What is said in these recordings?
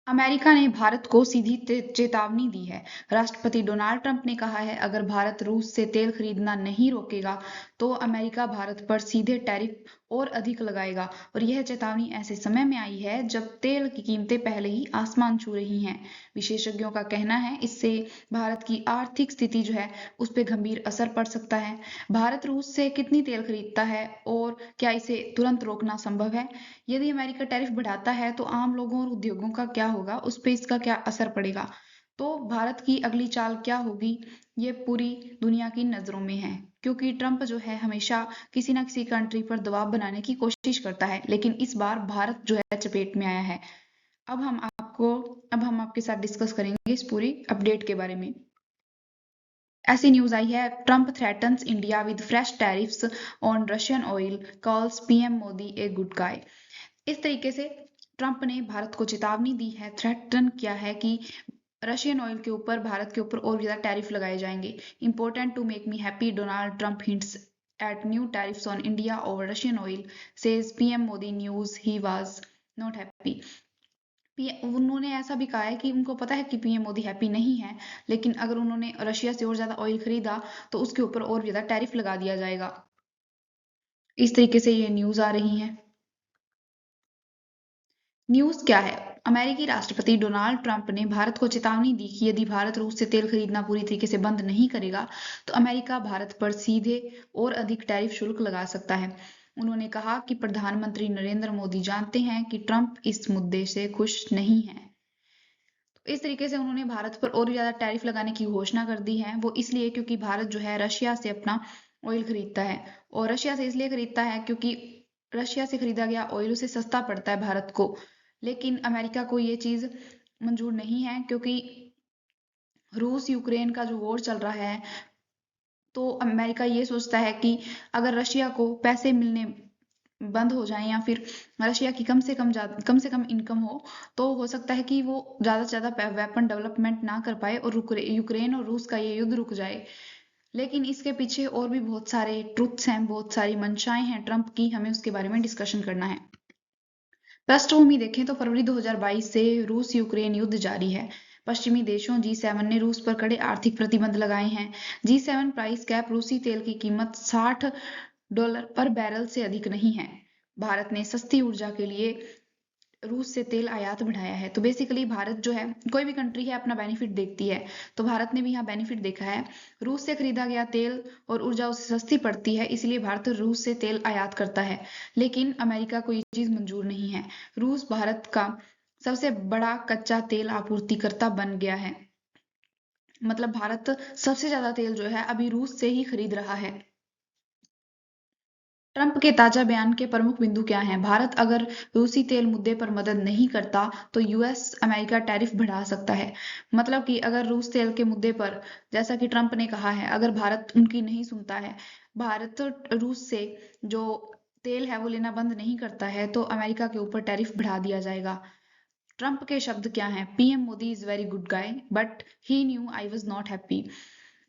America ने भारत को सीधी चेतावनी दी है। राष्ट्रपति डोनाल्ड ट्रंप ने कहा है, अगर भारत रूस से तेल खरीदना नहीं रोकेगा तो अमेरिका भारत पर सीधे टैरिफ और अधिक लगाएगा। और यह चेतावनी ऐसे समय में आई है जब तेल की कीमतें पहले ही आसमान छू रही हैं। विशेषज्ञों का कहना है इससे भारत की आर्थिक स्थिति जो है उस पर गंभीर असर पड़ सकता है। भारत रूस से कितनी तेल खरीदता है और क्या इसे तुरंत रोकना संभव है? यदि अमेरिका टैरिफ बढ़ाता है तो आम लोगों और उद्योगों का क्या होगा, उस पे इसका क्या असर पड़ेगा? तो भारत की अगली चाल क्या होगी, ये पूरी दुनिया की नजरों में है, क्योंकि ट्रंप जो है हमेशा किसी ना किसी कंट्री पर दबाव बनाने की कोशिश करता है, लेकिन इस बार भारत जो है चपेट में आया है। अब हम आपको अब हम आपके साथ डिस्कस करेंगे इस पूरी अपडेट के बारे में। ऐसी न्यूज आई है, Trump threatens India with fresh tariffs on Russian oil, calls PM Modi a good guy. इस तरीके से ट्रंप ने भारत को चेतावनी दी है, थ्रेटन किया है कि रशियन ऑयल के ऊपर भारत के ऊपर और ज्यादा टैरिफ लगाए जाएंगे। Important to make me happy, Donald Trump hints at new tariffs on India over Russian oil, says PM Modi news he was not happy. उन्होंने ऐसा भी कहा है कि उनको पता है कि पीएम मोदी हैप्पी नहीं है, लेकिन अगर उन्होंने रशिया से और ज्यादा ऑयल खरीदा तो उसके ऊपर और ज्यादा टैरिफ लगा दिया जाएगा। इस तरीके से ये न्यूज आ रही है। न्यूज क्या है? अमेरिकी राष्ट्रपति डोनाल्ड ट्रंप ने भारत को चेतावनी दी कि यदि भारत रूस से तेल खरीदना पूरी तरीके से बंद नहीं करेगा तो अमेरिका भारत पर सीधे और अधिक टैरिफ शुल्क लगा सकता है। उन्होंने कहा कि प्रधानमंत्री नरेंद्र मोदी जानते हैं कि ट्रंप इस मुद्दे से खुश नहीं है। तो इस तरीके से उन्होंने भारत पर और भी ज्यादा टैरिफ लगाने की घोषणा कर दी है। वो इसलिए क्योंकि भारत जो है रशिया से अपना ऑयल खरीदता है, और रशिया से इसलिए खरीदता है क्योंकि रशिया से खरीदा गया ऑयल उसे सस्ता पड़ता है भारत को। लेकिन अमेरिका को ये चीज मंजूर नहीं है, क्योंकि रूस यूक्रेन का जो वॉर चल रहा है, तो अमेरिका ये सोचता है कि अगर रशिया को पैसे मिलने बंद हो जाएं या फिर रशिया की कम से कम इनकम हो, तो हो सकता है कि वो ज्यादा से ज्यादा वेपन डेवलपमेंट ना कर पाए और यूक्रेन और रूस का ये युद्ध रुक जाए। लेकिन इसके पीछे और भी बहुत सारे ट्रुथ्स हैं, बहुत सारी मंशाएं हैं ट्रंप की, हमें उसके बारे में डिस्कशन करना है। पृष्ठभूमि देखें तो फरवरी 2022 से रूस यूक्रेन युद्ध जारी है। पश्चिमी देशों G7 ने रूस पर कड़े आर्थिक प्रतिबंध लगाए हैं। G7 प्राइस कैप रूसी तेल की कीमत $60 पर बैरल से अधिक नहीं है। भारत ने सस्ती ऊर्जा के लिए रूस से तेल आयात बढ़ाया है। तो बेसिकली भारत जो है, कोई भी कंट्री है अपना बेनिफिट देखती है, तो भारत ने भी यहाँ बेनिफिट देखा है। रूस से खरीदा गया तेल और ऊर्जा उसे सस्ती पड़ती है, इसलिए भारत रूस से तेल आयात करता है। लेकिन अमेरिका को ये चीज मंजूर नहीं है। रूस भारत का सबसे बड़ा कच्चा तेल आपूर्तिकर्ता बन गया है। मतलब भारत सबसे ज्यादा तेल जो है अभी रूस से ही खरीद रहा है। ट्रंप के ताजा बयान के प्रमुख बिंदु क्या हैं? भारत अगर रूसी तेल मुद्दे पर मदद नहीं करता तो यूएस अमेरिका टैरिफ बढ़ा सकता है। मतलब कि अगर रूस तेल के मुद्दे पर, जैसा कि ट्रंप ने कहा है, अगर भारत उनकी नहीं सुनता है, भारत रूस से जो तेल है वो लेना बंद नहीं करता है, तो अमेरिका के ऊपर टैरिफ बढ़ा दिया जाएगा। ट्रंप के शब्द क्या हैं? PM Modi is very good guy but he new I was not happy.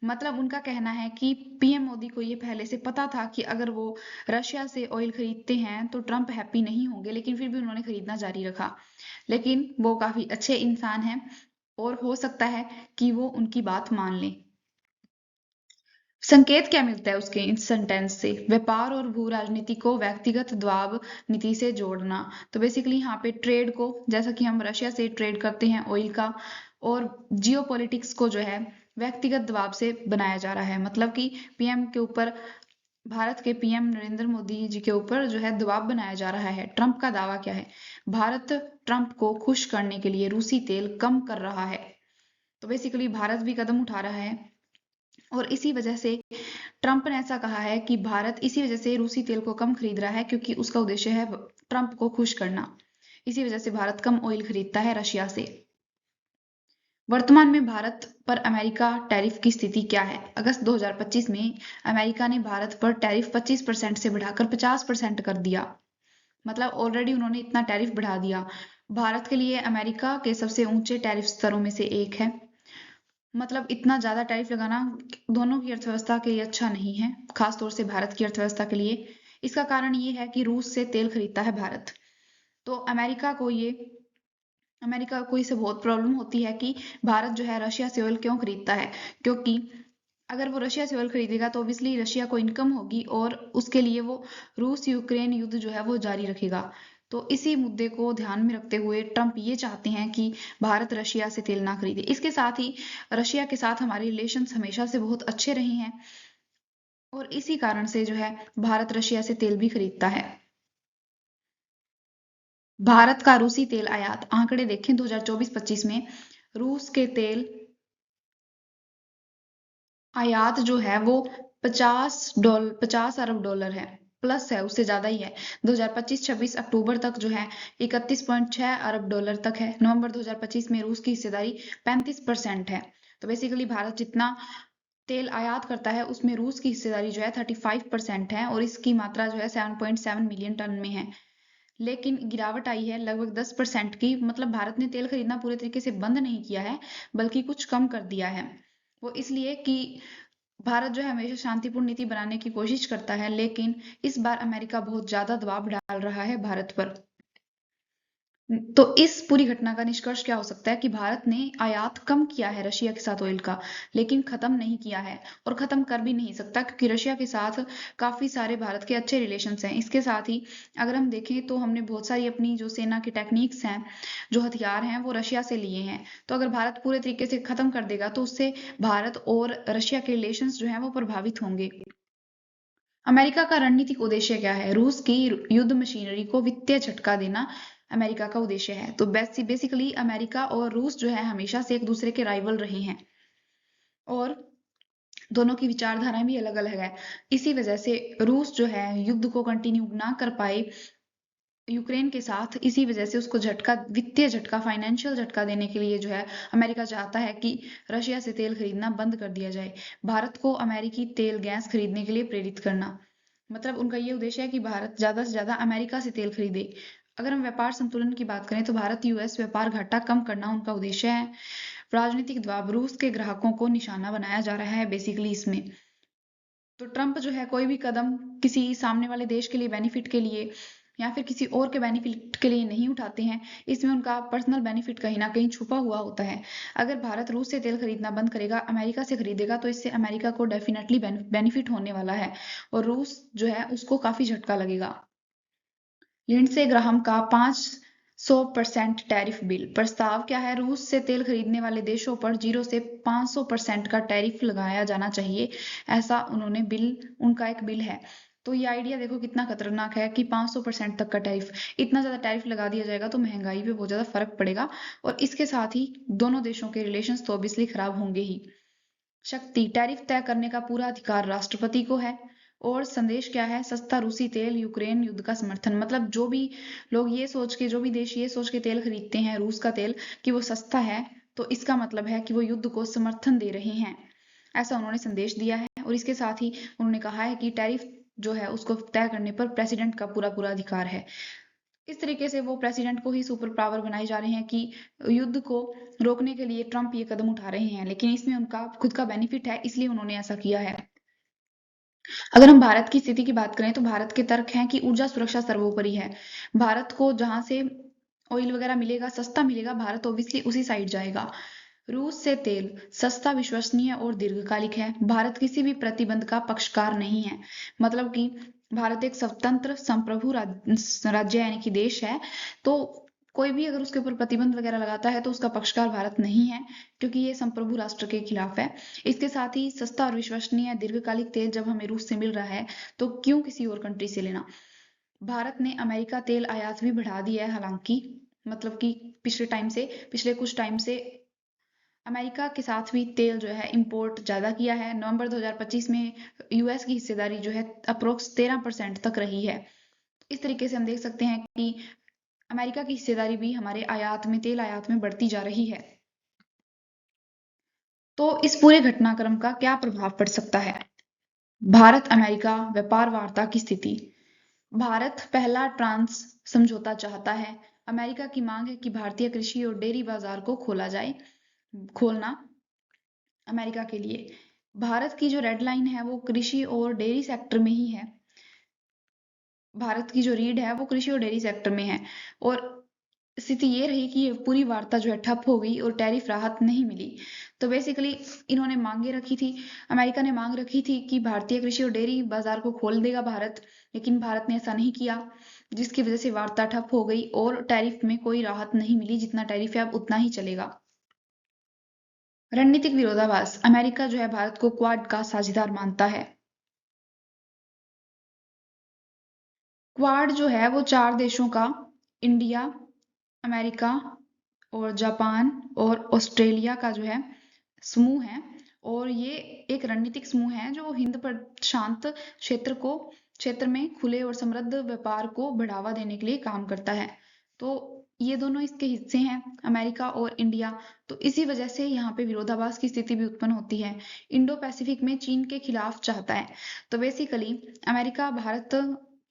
मतलब उनका कहना है कि पीएम मोदी को ये पहले से पता था कि अगर वो रशिया से ऑयल खरीदते हैं तो ट्रंप हैप्पी नहीं होंगे, लेकिन फिर भी उन्होंने खरीदना जारी रखा। लेकिन वो काफी अच्छे इंसान हैं और हो सकता है कि वो उनकी बात मान लें। संकेत क्या मिलता है उसके इस सेंटेंस से? व्यापार और भू राजनीति को व्यक्तिगत दबाव नीति से जोड़ना। तो बेसिकली यहाँ पे ट्रेड को, जैसा कि हम रशिया से ट्रेड करते हैं ऑयल का, और जियो पॉलिटिक्स को जो है व्यक्तिगत दबाव से बनाया जा रहा है। मतलब कि पीएम के ऊपर, भारत के पीएम नरेंद्र मोदी जी के ऊपर जो है दबाव बनाया जा रहा है। ट्रंप का दावा क्या है? भारत ट्रंप को खुश करने के लिए रूसी तेल कम कर रहा है। तो बेसिकली भारत भी कदम उठा रहा है, और इसी वजह से ट्रंप ने ऐसा कहा है कि भारत इसी वजह से रूसी तेल को कम खरीद रहा है, क्योंकि उसका उद्देश्य है ट्रंप को खुश करना। इसी वजह से भारत कम ऑयल खरीदता है रशिया से। वर्तमान में भारत पर अमेरिका टैरिफ की स्थिति क्या है? अगस्त 2025 में अमेरिका ने भारत पर टैरिफ 25% से बढ़ाकर 50% कर दिया। मतलब ऑलरेडी उन्होंने इतना टैरिफ बढ़ा दिया। भारत के लिए अमेरिका के सबसे ऊंचे टैरिफ स्तरों में से एक है। मतलब इतना ज्यादा टैरिफ लगाना दोनों की अर्थव्यवस्था के लिए अच्छा नहीं है, खासतौर से भारत की अर्थव्यवस्था के लिए। इसका कारण ये है कि रूस से तेल खरीदता है भारत, तो अमेरिका को ये अमेरिका को इससे बहुत प्रॉब्लम होती है कि भारत जो है रशिया से ऑयल क्यों खरीदता है, क्योंकि अगर वो रशिया से ऑयल खरीदेगा तो ऑब्वियसली रशिया को इनकम होगी और उसके लिए वो रूस यूक्रेन युद्ध जो है वो जारी रखेगा। तो इसी मुद्दे को ध्यान में रखते हुए ट्रम्प ये चाहते हैं कि भारत रशिया से तेल ना खरीदे। इसके साथ ही रशिया के साथ हमारे रिलेशंस हमेशा से बहुत अच्छे रहे हैं और इसी कारण से जो है भारत रशिया से तेल भी खरीदता है। भारत का रूसी तेल आयात आंकड़े देखें 2024-25 में रूस के तेल आयात जो है वो 50 अरब डॉलर है, प्लस है, उससे ज्यादा ही है। 2025-26 अक्टूबर तक जो है 31.6 अरब डॉलर तक है। नवंबर 2025 में रूस की हिस्सेदारी 35% है। तो बेसिकली भारत जितना तेल आयात करता है उसमें रूस की हिस्सेदारी जो है 35% है और इसकी मात्रा जो है 7.7 मिलियन टन में है। लेकिन गिरावट आई है लगभग 10% की, मतलब भारत ने तेल खरीदना पूरे तरीके से बंद नहीं किया है बल्कि कुछ कम कर दिया है। वो इसलिए कि भारत जो है हमेशा शांतिपूर्ण नीति बनाने की कोशिश करता है, लेकिन इस बार अमेरिका बहुत ज्यादा दबाव डाल रहा है भारत पर। तो इस पूरी घटना का निष्कर्ष क्या हो सकता है कि भारत ने आयात कम किया है रशिया के साथ ऑयल का, लेकिन खत्म नहीं किया है और खत्म कर भी नहीं सकता क्योंकि रशिया के साथ काफी सारे भारत के अच्छे रिलेशंस हैं। इसके साथ ही अगर हम देखें तो हमने बहुत सारी अपनी जो सेना की टेक्निक्स हैं, जो हथियार हैं, वो रशिया से लिए हैं। तो अगर भारत पूरे तरीके से खत्म कर देगा तो उससे भारत और रशिया के रिलेशंस जो हैं वो प्रभावित होंगे। अमेरिका का रणनीतिक उद्देश्य क्या है? रूस की युद्ध मशीनरी को वित्तीय झटका देना अमेरिका का उद्देश्य है। तो बेसिकली अमेरिका और रूस जो है हमेशा से एक दूसरे के राइवल रहे हैं और दोनों की विचारधाराएं भी अलग अलग है। इसी वजह से रूस जो है युद्ध को कंटिन्यू ना कर पाए यूक्रेन के साथ, इसी वजह से उसको झटका, वित्तीय झटका, फाइनेंशियल झटका देने के लिए जो है अमेरिका चाहता है कि रशिया से तेल खरीदना बंद कर दिया जाए। भारत को अमेरिकी तेल गैस खरीदने के लिए प्रेरित करना, मतलब उनका ये उद्देश्य है कि भारत ज्यादा से ज्यादा अमेरिका से तेल खरीदे। अगर हम व्यापार संतुलन की बात करें तो भारत यूएस व्यापार घाटा कम करना उनका उद्देश्य है। राजनीतिक दबाव, रूस के ग्राहकों को निशाना बनाया जा रहा है बेसिकली इसमें। तो ट्रम्प जो है कोई भी कदम किसी सामने वाले देश के लिए, बेनिफिट के लिए या फिर किसी और के बेनिफिट के लिए नहीं उठाते हैं। इसमें उनका पर्सनल बेनिफिट कहीं ना कहीं छुपा हुआ होता है। अगर भारत रूस से तेल खरीदना बंद करेगा, अमेरिका से खरीदेगा, तो इससे अमेरिका को डेफिनेटली बेनिफिट होने वाला है और रूस जो है उसको काफी झटका लगेगा। लिंडसे ग्राहम का 500% टैरिफ बिल प्रस्ताव क्या है? रूस से तेल खरीदने वाले देशों पर 0 से 500% का टैरिफ लगाया जाना चाहिए, ऐसा उन्होंने बिल, उनका एक बिल है। तो ये आइडिया देखो कितना खतरनाक है कि 500% तक का टैरिफ, इतना ज्यादा टैरिफ लगा दिया जाएगा तो महंगाई पे बहुत ज्यादा फर्क पड़ेगा और इसके साथ ही दोनों देशों के रिलेशंस तो ऑब्वियसली खराब होंगे ही। शक्ति, टैरिफ तय करने का पूरा अधिकार राष्ट्रपति को है। और संदेश क्या है? सस्ता रूसी तेल, यूक्रेन युद्ध का समर्थन। मतलब जो भी लोग ये सोच के, जो भी देश ये सोच के तेल खरीदते हैं रूस का तेल कि वो सस्ता है, तो इसका मतलब है कि वो युद्ध को समर्थन दे रहे हैं, ऐसा उन्होंने संदेश दिया है। और इसके साथ ही उन्होंने कहा है कि टैरिफ जो है उसको तय करने पर प्रेसिडेंट का पूरा पूरा अधिकार है। इस तरीके से वो प्रेसिडेंट को ही सुपर पावर बनाए जा रहे हैं कि युद्ध को रोकने के लिए ट्रम्प ये कदम उठा रहे हैं, लेकिन इसमें उनका खुद का बेनिफिट है, इसलिए उन्होंने ऐसा किया है। अगर हम भारत की स्थिति की बात करें तो भारत के तर्क हैं कि ऊर्जा सुरक्षा सर्वोपरि है। भारत को जहां से ऑयल वगैरह मिलेगा, सस्ता मिलेगा, भारत ऑब्वियसली उसी साइड जाएगा। रूस से तेल सस्ता, विश्वसनीय और दीर्घकालिक है। भारत किसी भी प्रतिबंध का पक्षकार नहीं है, मतलब कि भारत एक स्वतंत्र संप्रभु राज्य यानी कि देश है। तो कोई भी अगर उसके ऊपर प्रतिबंध वगैरह लगाता है तो उसका पक्षकार भारत नहीं है, क्योंकि ये संप्रभु राष्ट्र के खिलाफ है। इसके साथ ही सस्ता और विश्वसनीय दीर्घकालिक तेल जब हमें रूस से मिल रहा है तो क्यों किसी और कंट्री से लेना। भारत ने अमेरिका तेल आयात भी बढ़ा दिया है हालांकि, मतलब कि पिछले कुछ टाइम से अमेरिका के साथ भी तेल जो है इंपोर्ट ज्यादा किया है। नवंबर 2025 में यूएस की हिस्सेदारी जो है अप्रोक्स 13% तक रही है। इस तरीके से हम देख सकते हैं कि अमेरिका की हिस्सेदारी भी हमारे आयात में, तेल आयात में बढ़ती जा रही है। तो इस पूरे घटनाक्रम का क्या प्रभाव पड़ सकता है? भारत अमेरिका व्यापार वार्ता की स्थिति। भारत पहला ट्रांस समझौता चाहता है। अमेरिका की मांग है कि भारतीय कृषि और डेयरी बाजार को खोलना अमेरिका के लिए। भारत की जो रेड लाइन है वो कृषि और डेयरी सेक्टर में ही है। भारत की जो रीढ़ है वो कृषि और डेयरी सेक्टर में है और स्थिति ये रही कि ये पूरी वार्ता जो है ठप हो गई और टैरिफ राहत नहीं मिली। तो बेसिकली इन्होंने मांगे रखी थी, अमेरिका ने मांग रखी थी कि भारतीय कृषि और डेयरी बाजार को खोल देगा भारत, लेकिन भारत ने ऐसा नहीं किया, जिसकी वजह से वार्ता ठप हो गई और टैरिफ में कोई राहत नहीं मिली। जितना टैरिफ है अब उतना ही चलेगा। रणनीतिक विरोधाभास, अमेरिका जो है भारत को क्वाड का साझेदार मानता है। क्वाड जो है वो 4 देशों का, इंडिया, अमेरिका और जापान और ऑस्ट्रेलिया का जो है समूह है। और ये एक रणनीतिक समूह है जो हिंद प्रशांत क्षेत्र में खुले और समृद्ध व्यापार को बढ़ावा देने के लिए काम करता है। तो ये दोनों इसके हिस्से हैं, अमेरिका और इंडिया। तो इसी वजह से यहाँ पे विरोधाभास की स्थिति भी उत्पन्न होती है। इंडो पैसिफिक में चीन के खिलाफ चाहता है। तो बेसिकली अमेरिका भारत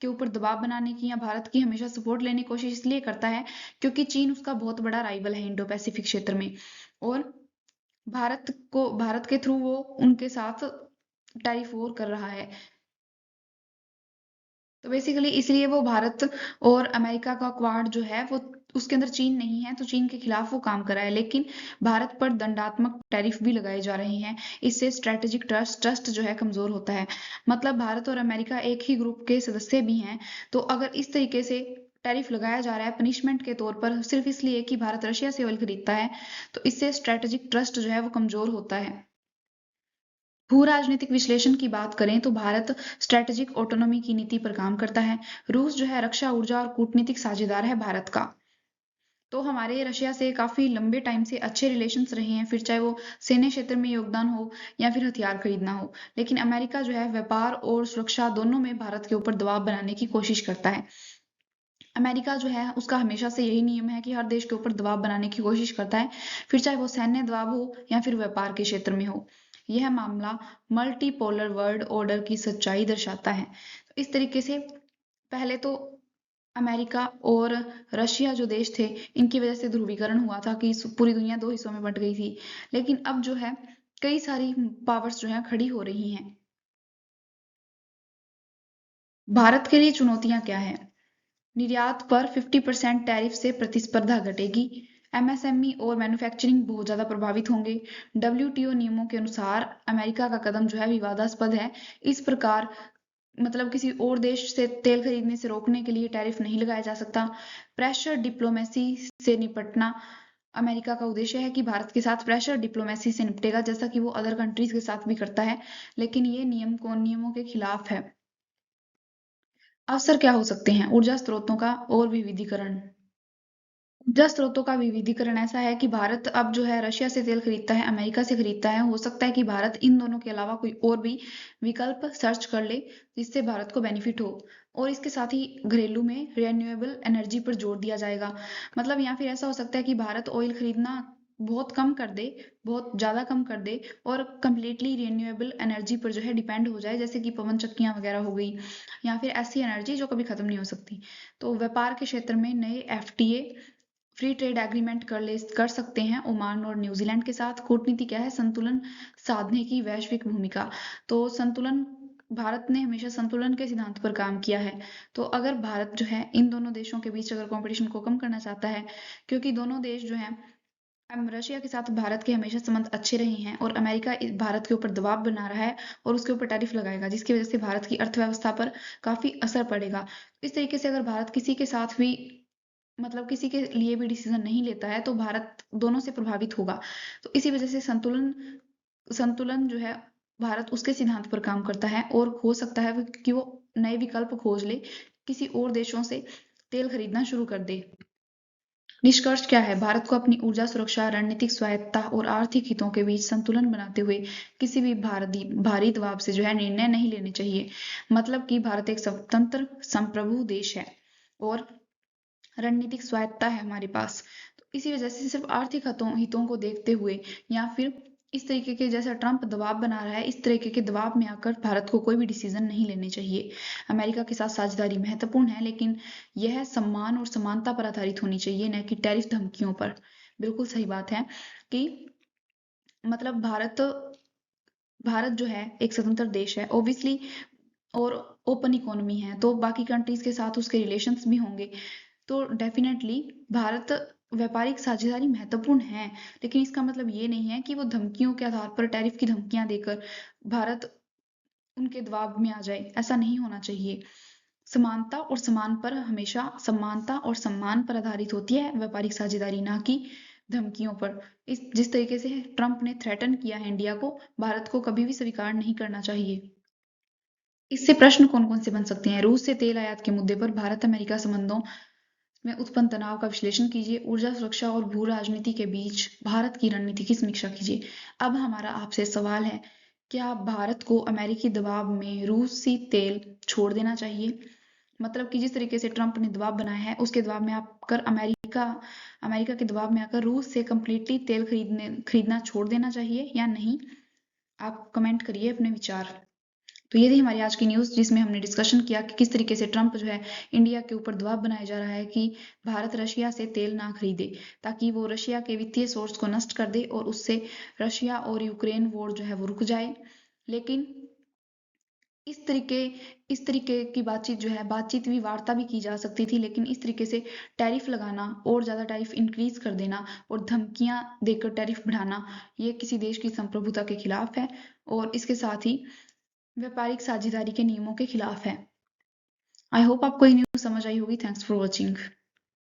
के ऊपर दबाव बनाने की या भारत की हमेशा सपोर्ट लेने की कोशिश इसलिए करता है क्योंकि चीन उसका बहुत बड़ा राइवल है इंडो पैसिफिक क्षेत्र में। और भारत के थ्रू वो उनके साथ टैरिफ वॉर कर रहा है। तो बेसिकली इसलिए वो भारत और अमेरिका का क्वाड जो है वो, उसके अंदर चीन नहीं है, तो चीन के खिलाफ वो काम कर रहा है। लेकिन भारत पर दंडात्मक टैरिफ भी लगाए जा रहे हैं। इससे स्ट्रेटेजिक ट्रस्ट जो है कमजोर होता है। मतलब भारत और अमेरिका एक ही ग्रुप के सदस्य भी हैं। तो अगर इस तरीके से टैरिफ लगाया जा रहा है पनिशमेंट के तौर पर सिर्फ इसलिए कि भारत रशिया से ऑयल खरीदता है, तो इससे स्ट्रेटेजिक ट्रस्ट जो है वो कमजोर होता है। भू राजनीतिक विश्लेषण की बात करें तो भारत स्ट्रेटेजिक ऑटोनॉमी की नीति पर काम करता है। रूस जो है रक्षा, ऊर्जा और कूटनीतिक साझेदार है भारत का। तो हमारे रशिया से काफी लंबे टाइम से अच्छे रिलेशंस रहे हैं, फिर चाहे वो सैन्य क्षेत्र में योगदान हो या फिर हथियार खरीदना हो। लेकिन अमेरिका जो है व्यापार और सुरक्षा दोनों में भारत के ऊपर दबाव बनाने की कोशिश करता है। अमेरिका जो है उसका हमेशा से यही नियम है कि हर देश के ऊपर दबाव बनाने की कोशिश करता है, फिर चाहे वो सैन्य दबाव हो या फिर व्यापार के क्षेत्र में हो। यह मामला मल्टीपोलर वर्ल्ड ऑर्डर की सच्चाई दर्शाता है। तो इस तरीके से पहले तो अमेरिका और रशिया जो देश थे, इनकी वजह से ध्रुवीकरण हुआ था कि पूरी दुनिया दो हिस्सों में बंट गई थी। लेकिन अब जो है कई सारी पावर्स जो है खड़ी हो रही हैं। भारत के लिए चुनौतियां क्या है? निर्यात पर 50% टैरिफ से प्रतिस्पर्धा घटेगी। एमएसएमई और मैन्युफैक्चरिंग बहुत ज्यादा प्रभावित होंगे। डब्ल्यूटीओ नियमों के अनुसार अमेरिका का कदम जो है विवादास्पद है। इस प्रकार मतलब किसी और देश से तेल खरीदने से रोकने के लिए टैरिफ नहीं लगाया जा सकता। प्रेशर डिप्लोमेसी से निपटना, अमेरिका का उद्देश्य है कि भारत के साथ प्रेशर डिप्लोमेसी से निपटेगा, जैसा कि वो अदर कंट्रीज के साथ भी करता है। लेकिन ये नियमों के खिलाफ है। अवसर क्या हो सकते हैं? ऊर्जा स्रोतों का और विविधीकरण। ऊर्जा स्रोतों का विविधीकरण ऐसा है कि भारत अब जो है रशिया से तेल खरीदता है, अमेरिका से खरीदता है। हो सकता है कि भारत इन दोनों के अलावा कोई और भी विकल्प सर्च कर ले जिससे भारत को बेनिफिट हो। और इसके साथ ही घरेलू में रिन्यूएबल एनर्जी पर जोर दिया जाएगा। मतलब या फिर ऐसा हो सकता है कि भारत ऑयल खरीदना बहुत कम कर दे, बहुत ज्यादा कम कर दे और कंप्लीटली रिन्यूएबल एनर्जी पर जो है डिपेंड हो जाए, जैसे कि पवन चक्कियां वगैरह हो गई या फिर ऐसी एनर्जी जो कभी खत्म नहीं हो सकती। तो व्यापार के क्षेत्र में नए एफटीए, फ्री ट्रेड एग्रीमेंट कर सकते हैं ओमान और न्यूजीलैंड के साथ। कूटनीति क्या है? संतुलन साधने की वैश्विक भूमिका। तो संतुलन, भारत ने हमेशा संतुलन के सिद्धांत पर काम किया है। तो अगर भारत जो है इन दोनों देशों के बीच अगर कंपटीशन को कम करना चाहता है, क्योंकि दोनों देश जो हैं, रशिया के साथ भारत के हमेशा संबंध अच्छे रहे हैं और अमेरिका भारत के ऊपर दबाव बना रहा है और उसके ऊपर टैरिफ लगाएगा, जिसकी वजह से भारत की अर्थव्यवस्था पर काफी असर पड़ेगा। इस तरीके से अगर भारत किसी के साथ भी मतलब किसी के लिए भी डिसीजन नहीं लेता है तो भारत दोनों से प्रभावित होगा। तो इसी वजह से संतुलन संतुलन जो है, भारत उसके सिद्धांत पर काम करता है और हो सकता है कि वो नए विकल्प खोज ले, किसी और देशों से तेल खरीदना शुरू कर दे। निष्कर्ष क्या है? भारत को अपनी ऊर्जा सुरक्षा, रणनीतिक स्वायत्तता और आर्थिक हितों के बीच संतुलन बनाते हुए किसी भी भारी दबाव से जो है निर्णय नहीं लेने चाहिए। मतलब कि भारत एक स्वतंत्र संप्रभु देश है और रणनीतिक स्वायत्तता है हमारे पास। तो इसी वजह से सिर्फ आर्थिक हितों को देखते हुए या फिर इस तरीके के, जैसा ट्रंप दबाव बना रहा है, इस तरीके के दबाव में आकर भारत को कोई भी डिसीजन नहीं लेने चाहिए। अमेरिका के साथ साझेदारी महत्वपूर्ण है, लेकिन यह सम्मान और समानता पर आधारित होनी चाहिए, न कि टैरिफ धमकियों पर। बिल्कुल सही बात है कि मतलब भारत जो है एक स्वतंत्र देश है ऑब्वियसली, और ओपन इकोनॉमी है, तो बाकी कंट्रीज के साथ उसके रिलेशंस भी होंगे। तो डेफिनेटली भारत व्यापारिक साझेदारी महत्वपूर्ण है, लेकिन इसका मतलब ये नहीं है कि वो धमकियों के आधार पर टैरिफ की धमकियां देकर भारत उनके दबाव में आ जाए। ऐसा नहीं होना चाहिए। समानता और समान पर हमेशा समानता और सम्मान पर आधारित होती है व्यापारिक साझेदारी, ना कि धमकियों पर। इस जिस तरीके से ट्रंप ने थ्रेटन किया है इंडिया को, भारत को कभी भी स्वीकार नहीं करना चाहिए। इससे प्रश्न कौन कौन से बन सकते हैं? रूस से तेल आयात के मुद्दे पर भारत अमेरिका संबंधों में उत्पन्न तनाव का विश्लेषण कीजिए। ऊर्जा सुरक्षा और भू राजनीति के बीच भारत की रणनीति की समीक्षा कीजिए। अब हमारा आपसे सवाल है, क्या भारत को अमेरिकी दबाव में रूसी तेल छोड़ देना चाहिए? मतलब कि जिस तरीके से ट्रंप ने दबाव बनाया है, उसके दबाव में आकर अमेरिका अमेरिका के दबाव में आकर रूस से कंप्लीटली तेल खरीदना छोड़ देना चाहिए या नहीं? आप कमेंट करिए अपने विचार। तो ये थी हमारी आज की न्यूज़, जिसमें हमने डिस्कशन किया कि किस तरीके से ट्रंप जो है इंडिया के ऊपर दबाव बनाया जा रहा है कि भारत रशिया से तेल ना खरीदे, ताकि वो रशिया के वित्तीय सोर्स को नष्ट कर दे और उससे रशिया और यूक्रेन वॉर जो है वो रुक जाए। लेकिन इस तरीके इस तरीके की बातचीत जो है, बातचीत भी वार्ता भी की जा सकती थी, लेकिन इस तरीके से टैरिफ लगाना और ज़्यादा टैरिफ इंक्रीज कर देना और धमकियां देकर टैरिफ बढ़ाना, ये किसी देश की संप्रभुता के खिलाफ है और इसके साथ ही व्यापारिक साझेदारी के नियमों के खिलाफ है। आई होप आपको ये न्यूज़ समझ आई होगी। Thanks for watching.